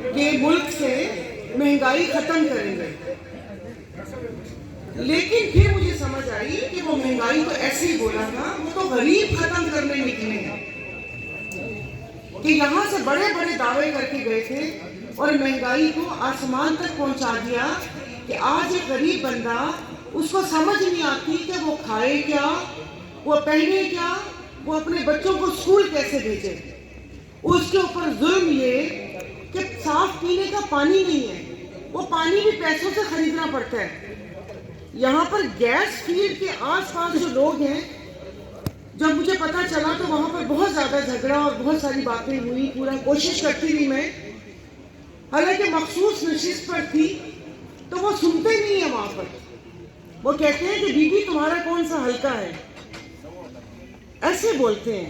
کہ ملک سے مہنگائی ختم کریں گے، لیکن پھر مجھے سمجھ آئی کہ وہ مہنگائی تو ایسے ہی بولا تھا، وہ تو غریب ختم کرنے نکلے ہیں، کہ یہاں سے بڑے بڑے دعوے کر کے گئے تھے اور مہنگائی کو آسمان تک پہنچا دیا کہ آج ایک غریب بندہ اس کو سمجھ نہیں آتی کہ وہ کھائے کیا، وہ پہنے کیا، وہ اپنے بچوں کو اسکول کیسے بھیجے۔ اس کے اوپر ظلم یہ کہ صاف پینے کا پانی نہیں ہے، وہ پانی بھی پیسوں سے خریدنا پڑتا ہے۔ یہاں پر گیس فیلڈ کے آس پاس جو لوگ ہیں، جب مجھے پتا چلا تو وہاں پر بہت زیادہ جھگڑا اور بہت ساری باتیں ہوئی، پورا کوشش کرتی رہی میں، حالانکہ مخصوص نشست پر تھی تو وہ سنتے نہیں ہیں وہاں پر۔ وہ کہتے ہیں کہ بی بی تمہارا کون سا حلقہ ہے، ایسے بولتے ہیں۔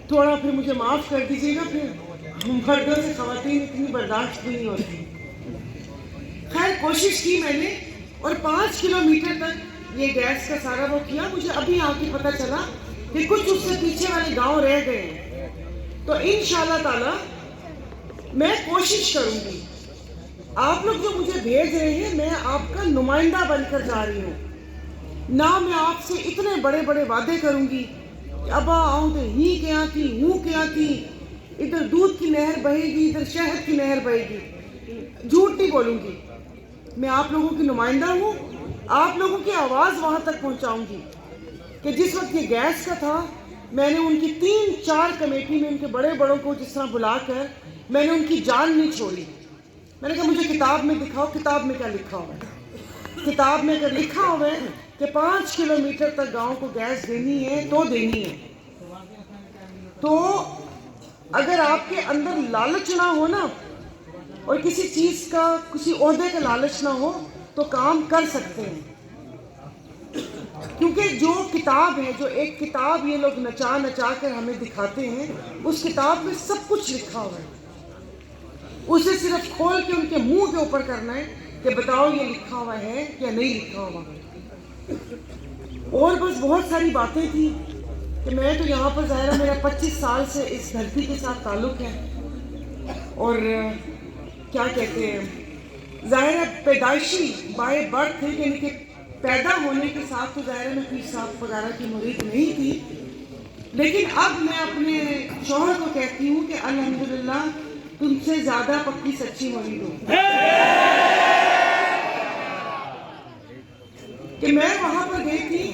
تھوڑا پھر مجھے معاف کر دیجیے گا، پھر مردوں سے خواتین اتنی برداشت بھی نہیں ہوتی۔ خیر کوشش کی میں نے، اور 5 کلومیٹر تک یہ گیس کا سارا وہ کیا۔ مجھے ابھی آ کے پتا چلا کہ کچھ اس سے پیچھے والے گاؤں رہ گئے ہیں، تو انشاءاللہ تعالی میں کوشش کروں گی۔ آپ لوگ جو مجھے بھیج رہے ہیں، میں آپ کا نمائندہ بن کر جا رہی ہوں، نہ میں آپ سے اتنے بڑے بڑے وعدے کروں گی کہ ابا آؤں تو ہی کیا تھی، ہوں کیا تھی، ادھر دودھ کی نہر بہے گی، ادھر شہد کی نہر بہے گی، جھوٹ نہیں بولوں گی۔ میں آپ لوگوں کی نمائندہ ہوں، آپ لوگوں کی آواز وہاں تک پہنچاؤں گی کہ جس وقت یہ گیس کا تھا، میں نے ان کی 3-4 کمیٹی میں ان کے بڑے بڑوں کو جس طرح بلا کر میں نے ان کی جان نہیں چھوڑی۔ میں نے کہا مجھے کتاب میں دکھاؤ، کتاب میں کیا لکھا ہوا ہے۔ کتاب میں اگر لکھا ہوا ہے کہ 5 کلومیٹر تک گاؤں کو گیس دینی ہے تو دینی ہے۔ تو اگر آپ کے اندر لالچ نہ ہو نا، اور کسی چیز کا، کسی عہدے کا لالچ نہ ہو، تو کام کر سکتے ہیں۔ کیونکہ جو کتاب ہے، جو ایک کتاب یہ لوگ نچا نچا کر ہمیں دکھاتے ہیں، اس کتاب میں سب کچھ لکھا ہوا ہے۔ اسے صرف کھول کے ان کے منہ کے اوپر کرنا ہے کہ بتاؤ یہ لکھا ہوا ہے یا نہیں لکھا ہوا۔ اور بس بہت ساری باتیں تھیں کہ میں تو یہاں پر ظاہرہ میرا 25 سال سے اس دھرتی کے ساتھ تعلق ہے، اور کیا کہتے ہیں، ظاہرہ پیدائشی بائے برتھ ہے، یعنی کہ پیدا ہونے کے ساتھ تو ظاہرہ میں پیر صاحب وغیرہ کی مرید نہیں تھی، لیکن اب میں اپنے شوہر کو کہتی ہوں کہ الحمدللہ تم سے زیادہ پکی سچی مرید ہوں۔ کہ میں وہاں پر گئی تھی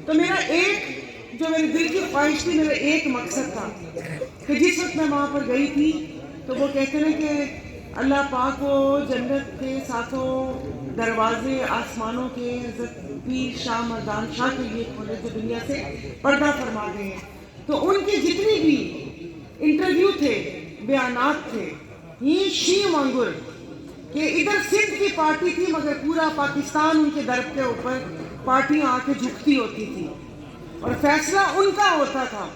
تو میرا ایک، جو میرے دل کی خواہش تھی، میرا ایک مقصد تھا کہ جس وقت میں وہاں پر گئی تھی تو وہ کہتے ہیں کہ اللہ پاک کو جنت کے ساتھوں دروازے آسمانوں کے حضرت پیر شاہ مردان شاہ کے لیے کھولے جو دنیا سے پردہ فرما گئے ہیں۔ تو ان کے جتنی بھی انٹرویو تھے، بیانات تھے، یہ شی مانگر کہ ادھر سندھ کی پارٹی تھی مگر پورا پاکستان ان کے در کے اوپر پارٹیاں آ کے جھکتی ہوتی تھی اور فیصلہ ان کا ہوتا تھا۔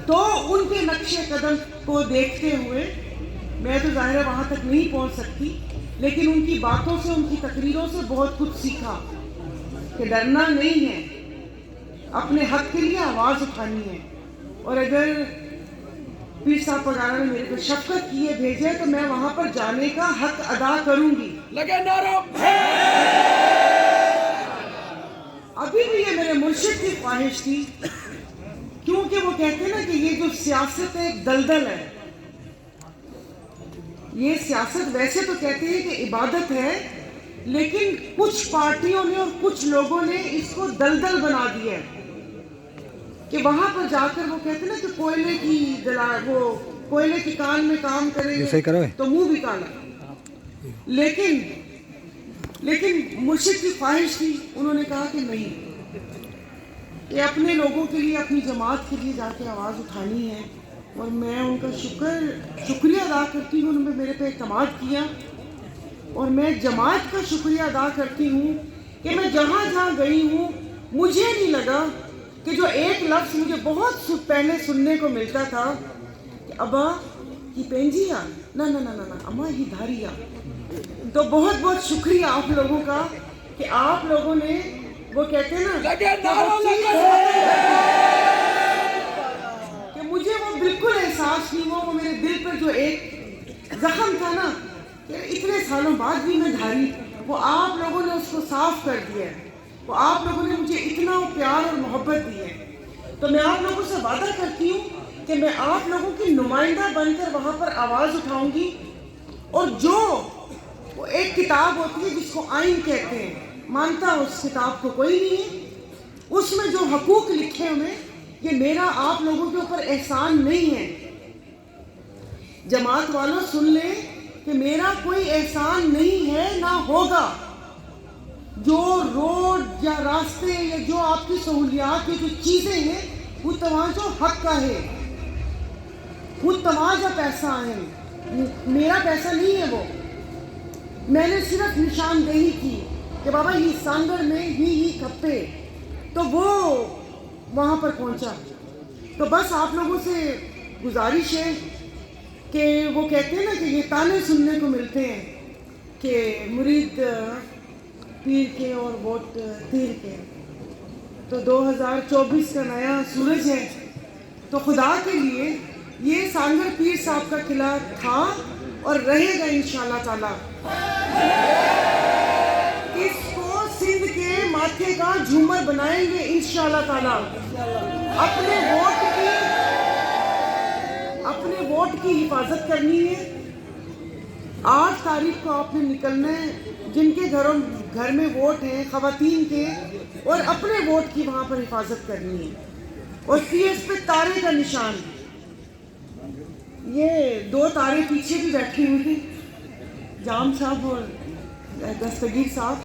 تو ان کے نقش قدم کو دیکھتے ہوئے میں تو ظاہر وہاں تک نہیں پہنچ سکتی، لیکن ان کی باتوں سے، ان کی تقریروں سے بہت کچھ سیکھا کہ ڈرنا نہیں ہے، اپنے حق کے لیے آواز اٹھانی ہے۔ اور اگر پیر صاحب وغیرہ نے میرے کو شفقت کیے بھیجے تو میں وہاں پر جانے کا حق ادا کروں گی۔ لگے نعرہ ابھی بھی یہ میرے مرشد کی خواہش تھی، کیونکہ وہ کہتے ہیں نا کہ یہ جو سیاست ہے ایک دلدل ہے۔ یہ سیاست ویسے تو کہتے ہیں کہ عبادت ہے، لیکن کچھ پارٹیوں نے اور کچھ لوگوں نے اس کو دلدل بنا دیا ہے کہ وہاں پر جا کر وہ کہتے ہیں نا کہ کوئلے کی وہ کوئلے کے کان میں کام کریں گے تو منہ بھی کالا۔ لیکن مرشد کی خواہش تھی، انہوں نے کہا کہ نہیں، کہ اپنے لوگوں کے لیے، اپنی جماعت کے لیے جا کے آواز اٹھانی ہے۔ اور میں ان کا شکریہ ادا کرتی ہوں، انہوں نے میرے پہ اعتماد کیا، اور میں جماعت کا شکریہ ادا کرتی ہوں کہ میں جہاں جہاں گئی ہوں مجھے نہیں لگا کہ جو ایک لفظ مجھے بہت پہلے سننے کو ملتا تھا کہ ابا کی پینجیا، نہ اما ہی دھاریا۔ تو بہت بہت شکریہ آپ لوگوں کا کہ آپ لوگوں نے، وہ کہتے ہیں نا کہ مجھے وہ بالکل احساس نہیں ہوا وہ میرے دل پر جو ایک زخم تھا نا کہ اتنے سالوں بعد بھی میں دھاری، وہ آپ لوگوں نے اس کو صاف کر دیا ہے، وہ آپ لوگوں نے مجھے اتنا پیار اور محبت دی ہے. تو میں آپ لوگوں سے وعدہ کرتی ہوں کہ میں آپ لوگوں کی نمائندہ بن کر وہاں پر آواز اٹھاؤں گی، اور جو وہ ایک کتاب ہوتی ہے جس کو آئین کہتے ہیں، مانتا اس کتاب کو کوئی نہیں ہے، اس میں جو حقوق لکھے ہوئے یہ میرا آپ لوگوں کے اوپر احسان نہیں ہے. جماعت والوں سن لیں کہ میرا کوئی احسان نہیں ہے، نہ ہوگا. جو روڈ یا راستے یا جو آپ کی سہولیات کی جو چیزیں ہیں وہ تماجو حق کا ہے، وہ تماجا پیسہ ہے، میرا پیسہ نہیں ہے. وہ میں نے صرف نشاندہی کی کہ بابا یہ سانگڑ میں ہی کھپے، تو وہ وہاں پر پہنچا. تو بس آپ لوگوں سے گزارش ہے کہ وہ کہتے ہیں نا کہ یہ تانے سننے کو ملتے ہیں کہ مرید پیر کے اور ووٹ تیر کے. تو 2024 کا نیا سورج ہے، تو خدا کے لیے یہ سانگڑ پیر صاحب کا قلعہ تھا اور رہے گا انشاءاللہ تعالی. اس کو سندھ کے ماتھے کا جھومر بنائیں گے انشاءاللہ تعالی. اپنے ووٹ کی حفاظت کرنی ہے. 8 تاریخ کو آپ نے نکلنا ہے، جن کے گھر میں ووٹ ہیں خواتین کے، اور اپنے ووٹ کی وہاں پر حفاظت کرنی ہے. اور PS پہ تارے کا نشان، یہ 2 تارے پیچھے بھی بیٹھی ہوئی تھی، جام صاحب اور دستگیر صاحب.